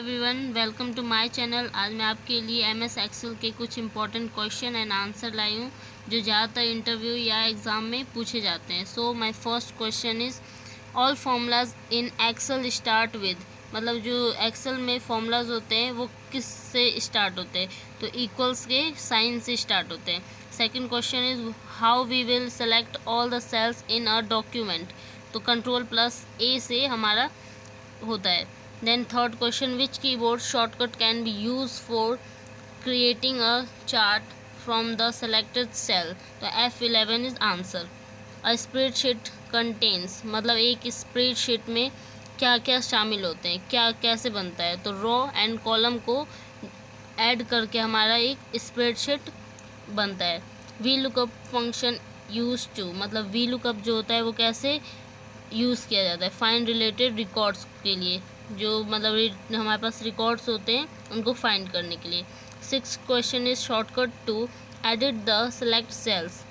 Everyone, welcome to my channel. आज मैं आपके लिए एमएस एक्सेल के कुछ इंपॉर्टेंट क्वेश्चन एंड आंसर लाई हूँ जो ज़्यादातर इंटरव्यू या एग्ज़ाम में पूछे जाते हैं। So my first question is all formulas in Excel start with, मतलब जो एक्सेल में फार्मूलाज होते हैं वो किस से स्टार्ट होते हैं, तो इक्वल्स के साइन से स्टार्ट होते हैं। Second question is how we will select all the cells in a document, तो कंट्रोल+A से हमारा होता है। Then third question, which keyboard shortcut can be used for creating a chart from the selected cell, तो F11 is answer. A spreadsheet contains, मतलब एक spreadsheet में क्या क्या शामिल होते हैं, क्या कैसे बनता है, तो रो एंड कॉलम को ऐड करके हमारा एक स्प्रेडशीट बनता है। V lookup function use to, मतलब वी लुकअप जो होता है वो कैसे यूज़ किया जाता है, फाइंड रिलेटेड रिकॉर्ड्स के लिए, जो मतलब हमारे पास रिकॉर्ड्स होते हैं उनको फाइंड करने के लिए। Six question is shortcut to edit the select cells,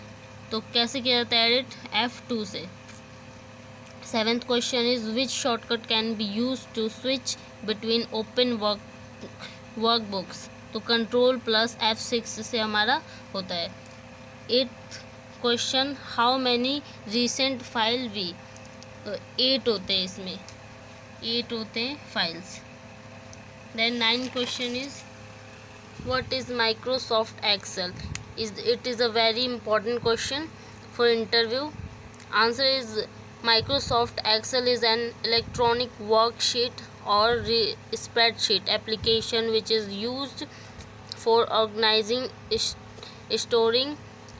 तो कैसे किया जाता है एडिट, F2 से। Seventh question is which shortcut can be use to switch between open workbooks, तो कंट्रोल+F6 से हमारा होता है। Eighth question how many recent file we, तो 8 होते हैं, इसमें 8 होते हैं files. Then 9 question is what is Microsoft Excel, it is a very important question for interview. Answer is Microsoft Excel is an electronic worksheet और spreadsheet application which is used for organising, storing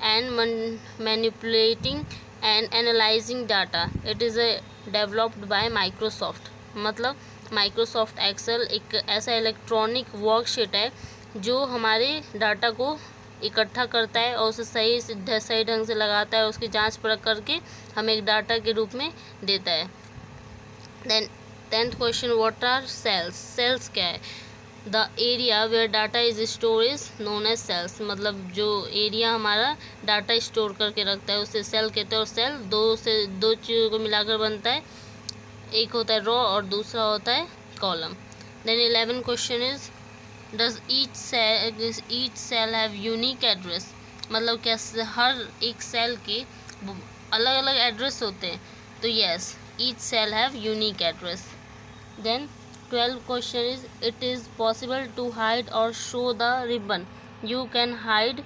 and manipulating and analyzing data. It is developed by Microsoft, मतलब Microsoft Excel एक ऐसा electronic worksheet है जो हमारे data को इकट्ठा करता है और उसे सही ढंग से लगाता है, उसकी जांच परख करके हमें एक डाटा के रूप में देता है। Then 10th question what are cells, cells क्या है, the area where data is store is known as cells, मतलब जो एरिया हमारा डाटा स्टोर करके रखता है उसे सेल कहते हैं। और सेल दो चीज़ों को मिलाकर बनता है, एक होता है रो और दूसरा होता है column. Then 11 question is does each cell have unique address, मतलब क्या हर एक सेल के अलग अलग एड्रेस होते हैं, तो yes each cell have unique address. Then 12 question is it is possible to hide or show the ribbon, you can hide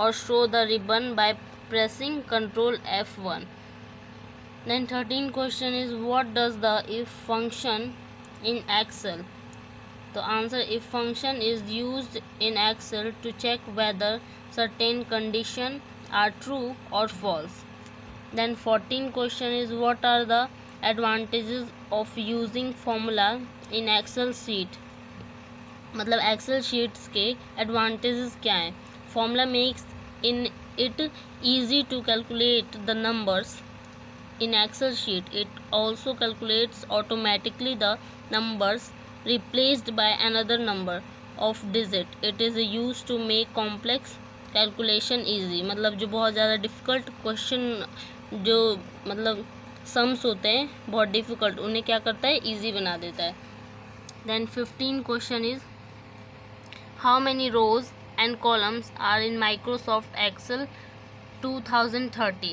or show the ribbon by pressing Ctrl F1. Then 13 question is what does the if function in Excel, the answer if function is used in Excel to check whether certain condition are true or false. Then 14 question is what are the advantages of using formula in Excel sheet, मतलब Excel sheets के advantages क्या हैं। Formula makes in it easy to calculate the numbers in Excel sheet, it also calculates automatically the numbers replaced by another number of digit, it is use to make complex calculation easy, मतलब जो बहुत ज़्यादा difficult question जो मतलब sums होते हैं बहुत difficult, उन्हें क्या करता है ईजी बना देता है। Then 15 question is how many rows and columns are in Microsoft Excel 2030,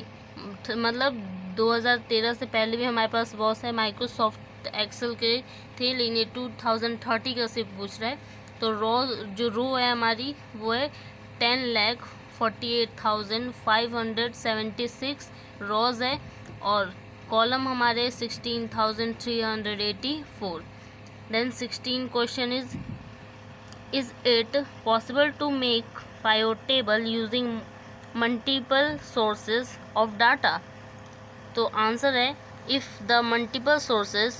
मतलब 2013 से पहले भी हमारे पास बहुत सारे माइक्रोसॉफ्ट एक्सेल के थे, लेकिन ये 2030 का सिर्फ पूछ रहा है। तो जो रो है हमारी वो है 10,48,576 रोज़ है, और कॉलम हमारे 16,384। Then 16 question is it possible to make pivot table using multiple sources of data, तो आंसर है if the multiple sources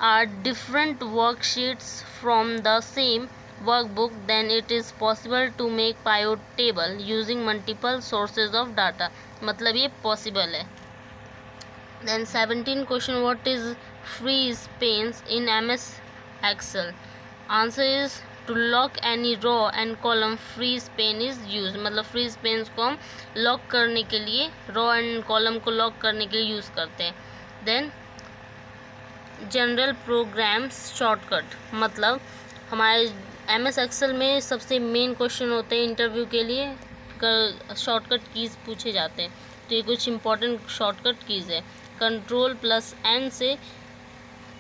are different worksheets from the same workbook then it is possible to make pivot table using multiple sources of data, मतलब ये possible है। Then 17 question what is freeze panes in MS Excel, answer is to lock any row and column freeze pane is used, मतलब freeze panes को हम lock करने के लिए रो and column को लॉक करने के लिए यूज़ करते हैं। देन जनरल प्रोग्राम्स शॉर्टकट, मतलब हमारे MS एक्सेल में सबसे मेन क्वेश्चन होते हैं इंटरव्यू के लिए, शॉर्टकट कीज़ पूछे जाते हैं। तो ये कुछ इंपॉर्टेंट शॉर्टकट कीज़ है। Ctrl+N से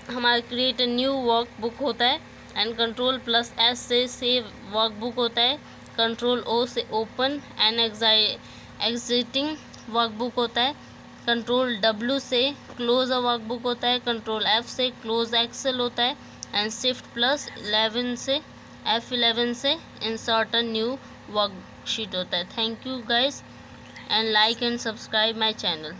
हमारा क्रिएट अ न्यू वर्कबुक होता है, एंड Ctrl+S से सेव वर्कबुक होता है। Ctrl+O से ओपन एंड एग्जिटिंग वर्कबुक होता है। Ctrl+W से क्लोज अ वर्कबुक होता है। Ctrl+F से क्लोज एक्सेल होता है। एंड Shift+11 से F11 से इंसर्ट अ न्यू वर्कशीट होता है। Thank you guys, and like and subscribe my channel.